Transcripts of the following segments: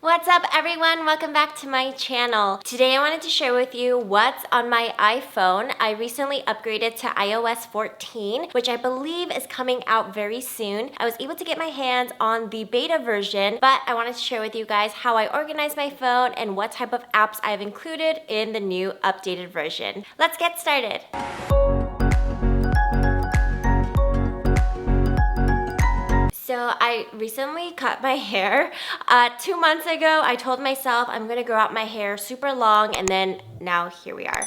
What's up everyone? Welcome back to my channel. Today I wanted to share with you what's on my iPhone. I recently upgraded to iOS 14, which I believe is coming out very soon. I was able to get my hands on the beta version, but I wanted to share with you guys how I organize my phone and what type of apps I've included in the new updated version. Let's get started. So I recently cut my hair. 2 months ago, I told myself I'm gonna grow out my hair super long, and then now here we are.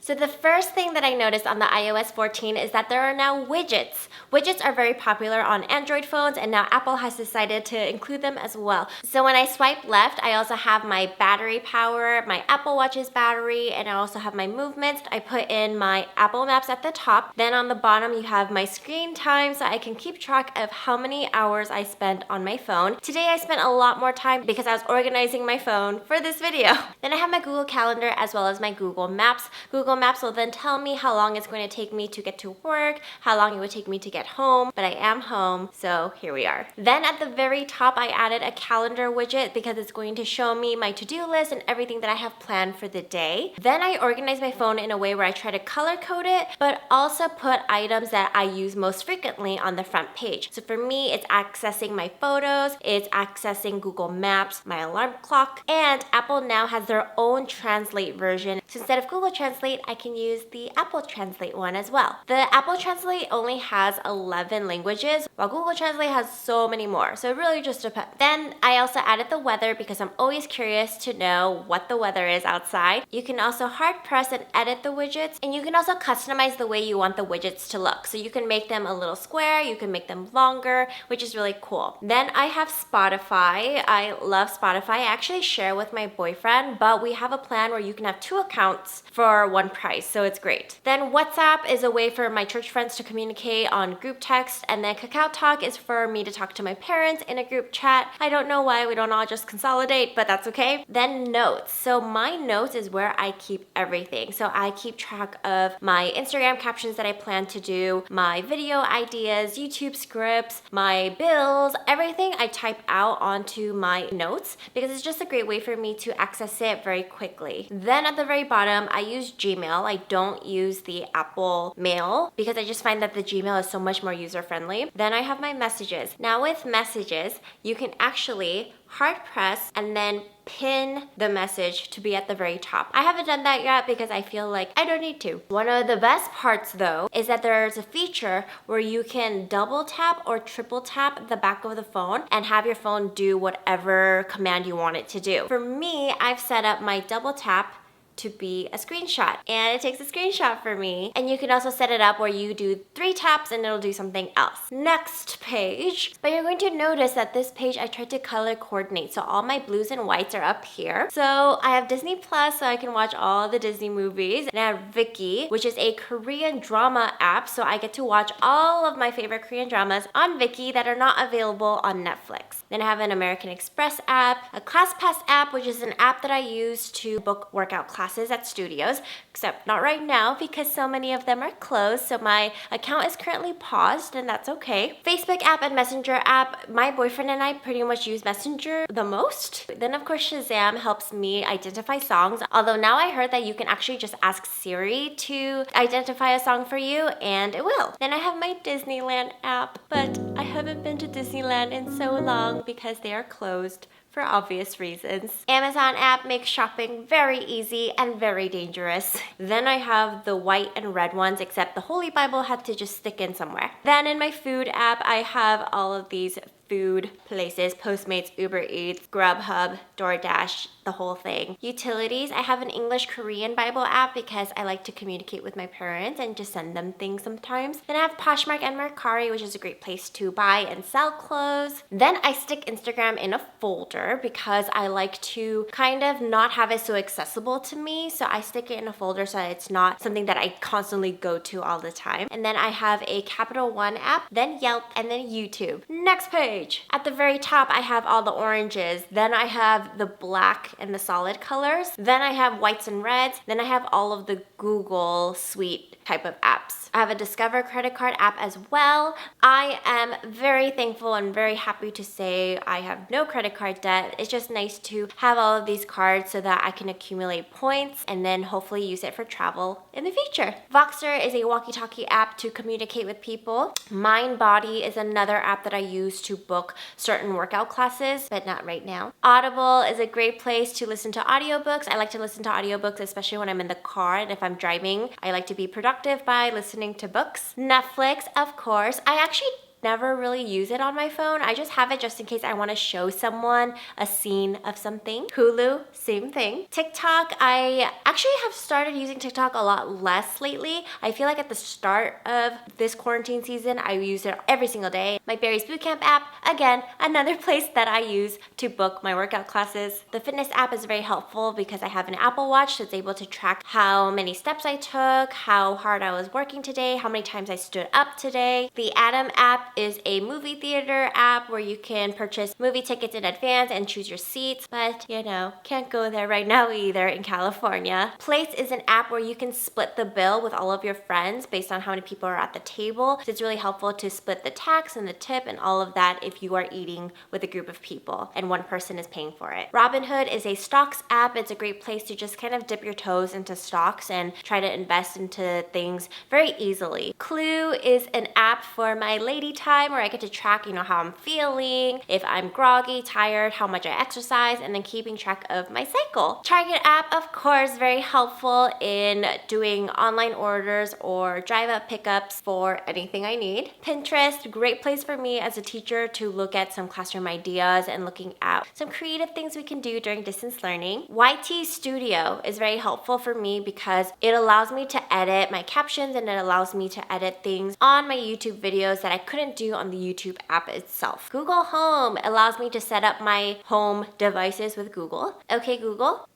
So the first thing that I noticed on the iOS 14 is that there are now widgets. Widgets are very popular on Android phones, and now Apple has decided to include them as well. So when I swipe left, I also have my battery power, my Apple Watch's battery, and I also have my movements. I put in my Apple Maps at the top. Then on the bottom, you have my screen time, so I can keep track of how many hours I spent on my phone. Today I spent a lot more time because I was organizing my phone for this video. Then I have my Google Calendar as well as my Google Maps. Google Maps will then tell me how long it's going to take me to get to work, how long it would take me to get home, but I am home, so here we are. Then at the very top, I added a calendar widget because it's going to show me my to-do list and everything that I have planned for the day. Then I organize my phone in a way where I try to color code it, but also put items that I use most frequently on the front page. So for me, it's accessing my photos, it's accessing Google Maps, my alarm clock, and Apple now has their own Translate version. So instead of Google Translate, I can use the Apple Translate one as well. The Apple Translate only has 11 languages, while Google Translate has so many more. So it really just depends. Then I also added the weather because I'm always curious to know what the weather is outside. You can also hard press and edit the widgets, and you can also customize the way you want the widgets to look. So you can make them a little square, you can make them longer, which is really cool. Then I have Spotify. I love Spotify. I actually share with my boyfriend, but we have a plan where you can have 2 accounts for one price, so it's great. Then WhatsApp is a way for my church friends to communicate on group text, and then Kakao Talk is for me to talk to my parents in a group chat. I don't know why we don't all just consolidate, but that's okay. Then notes. So my notes is where I keep everything. So I keep track of my Instagram captions that I plan to do, my video ideas, YouTube scripts, my bills, everything I type out onto my notes because it's just a great way for me to access it very quickly. Then at the very bottom, I use Gmail. I don't use the Apple Mail because I just find that the Gmail is so much more user-friendly. Then I have my messages. Now with messages, you can actually hard press and then pin the message to be at the very top. I haven't done that yet because I feel like I don't need to. One of the best parts though is that there's a feature where you can double tap or triple tap the back of the phone and have your phone do whatever command you want it to do. For me, I've set up my double tap to be a screenshot, and it takes a screenshot for me. And you can also set it up where you do 3 taps and it'll do something else. Next page, but you're going to notice that this page I tried to color coordinate, so all my blues and whites are up here. So I have Disney Plus, so I can watch all the Disney movies, and I have Viki, which is a Korean drama app, so I get to watch all of my favorite Korean dramas on Viki that are not available on Netflix. Then I have an American Express app, a ClassPass app, which is an app that I use to book workout classes at studios, except not right now because so many of them are closed, so my account is currently paused, and that's okay. Facebook app and Messenger app, my boyfriend and I pretty much use Messenger the most. Then of course Shazam helps me identify songs, although now I heard that you can actually just ask Siri to identify a song for you, and it will. Then I have my Disneyland app, but I haven't been to Disneyland in so long because they are closed for obvious reasons. Amazon app makes shopping very easy and very dangerous. Then I have the white and red ones, except the Holy Bible had to just stick in somewhere. Then in my food app, I have all of these food places, Postmates, Uber Eats, Grubhub, DoorDash, the whole thing. Utilities, I have an English-Korean Bible app because I like to communicate with my parents and just send them things sometimes. Then I have Poshmark and Mercari, which is a great place to buy and sell clothes. Then I stick Instagram in a folder because I like to kind of not have it so accessible to me, so I stick it in a folder so that it's not something that I constantly go to all the time. And then I have a Capital One app, then Yelp, and then YouTube. Next page. At the very top, I have all the oranges. Then I have the black and the solid colors. Then I have whites and reds. Then I have all of the Google Suite type of apps. I have a Discover credit card app as well. I am very thankful and very happy to say I have no credit card debt. It's just nice to have all of these cards so that I can accumulate points and then hopefully use it for travel in the future. Voxer is a walkie-talkie app to communicate with people. MindBody is another app that I use to book certain workout classes, but not right now. Audible is a great place to listen to audiobooks. I like to listen to audiobooks, especially when I'm in the car and if I'm driving. I like to be productive by listening to books. Netflix, of course. I actually never really use it on my phone. I just have it just in case I want to show someone a scene of something. Hulu, same thing. TikTok, I actually have started using TikTok a lot less lately. I feel like at the start of this quarantine season, I used it every single day. My Barry's Bootcamp app, again, another place that I use to book my workout classes. The fitness app is very helpful because I have an Apple Watch that's able to track how many steps I took, how hard I was working today, how many times I stood up today. The Atom app is a movie theater app where you can purchase movie tickets in advance and choose your seats, but you know, can't go there right now either in California. Plates is an app where you can split the bill with all of your friends based on how many people are at the table. So it's really helpful to split the tax and the tip and all of that if you are eating with a group of people and one person is paying for it. Robinhood is a stocks app. It's a great place to just kind of dip your toes into stocks and try to invest into things very easily. Clue is an app for my lady time where I get to track, how I'm feeling, if I'm groggy, tired, how much I exercise, and then keeping track of my cycle. Target app, of course, very helpful in doing online orders or drive-up pickups for anything I need. Pinterest, great place for me as a teacher to look at some classroom ideas and looking at some creative things we can do during distance learning. YT Studio is very helpful for me because it allows me to edit my captions and it allows me to edit things on my YouTube videos that I couldn't do on the YouTube app itself. Google Home allows me to set up my home devices with Google. Okay, Google,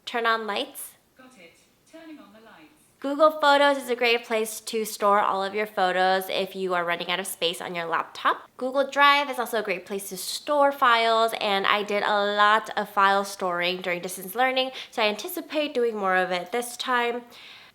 turn on lights. Got it. Turning on the lights. Google Photos is a great place to store all of your photos if you are running out of space on your laptop. Google Drive is also a great place to store files, and I did a lot of file storing during distance learning, so I anticipate doing more of it this time.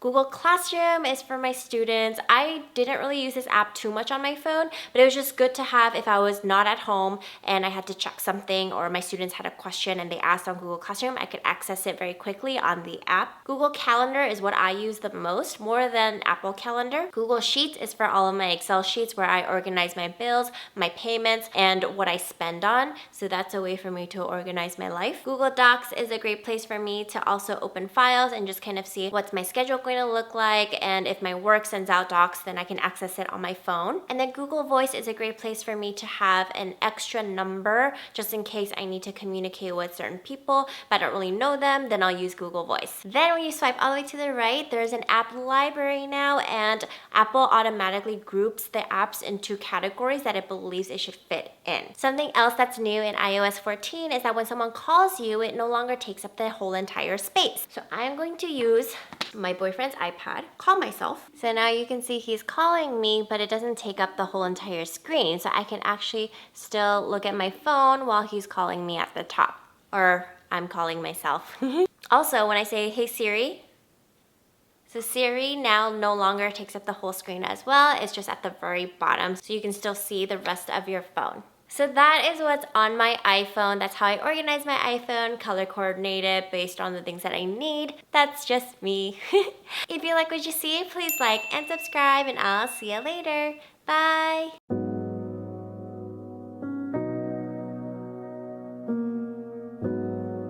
Google Classroom is for my students. I didn't really use this app too much on my phone, but it was just good to have if I was not at home and I had to check something or my students had a question and they asked on Google Classroom, I could access it very quickly on the app. Google Calendar is what I use the most, more than Apple Calendar. Google Sheets is for all of my Excel sheets where I organize my bills, my payments, and what I spend on. So that's a way for me to organize my life. Google Docs is a great place for me to also open files and just kind of see what's my schedule going to look like, and if my work sends out docs, then I can access it on my phone. And then Google Voice is a great place for me to have an extra number just in case I need to communicate with certain people but I don't really know them, then I'll use Google Voice. Then when you swipe all the way to the right, there's an app library now, and Apple automatically groups the apps into categories that it believes it should fit in. Something else that's new in iOS 14 is that when someone calls you, it no longer takes up the whole entire space. So I'm going to use my boyfriend's iPad, call myself. So now you can see he's calling me, but it doesn't take up the whole entire screen. So I can actually still look at my phone while he's calling me at the top. Or I'm calling myself. Also, when I say, hey Siri, so Siri now no longer takes up the whole screen as well. It's just at the very bottom, so you can still see the rest of your phone. So that is what's on my iPhone. That's how I organize my iPhone, color coordinated based on the things that I need. That's just me. If you like what you see, please like and subscribe, and I'll see you later. Bye.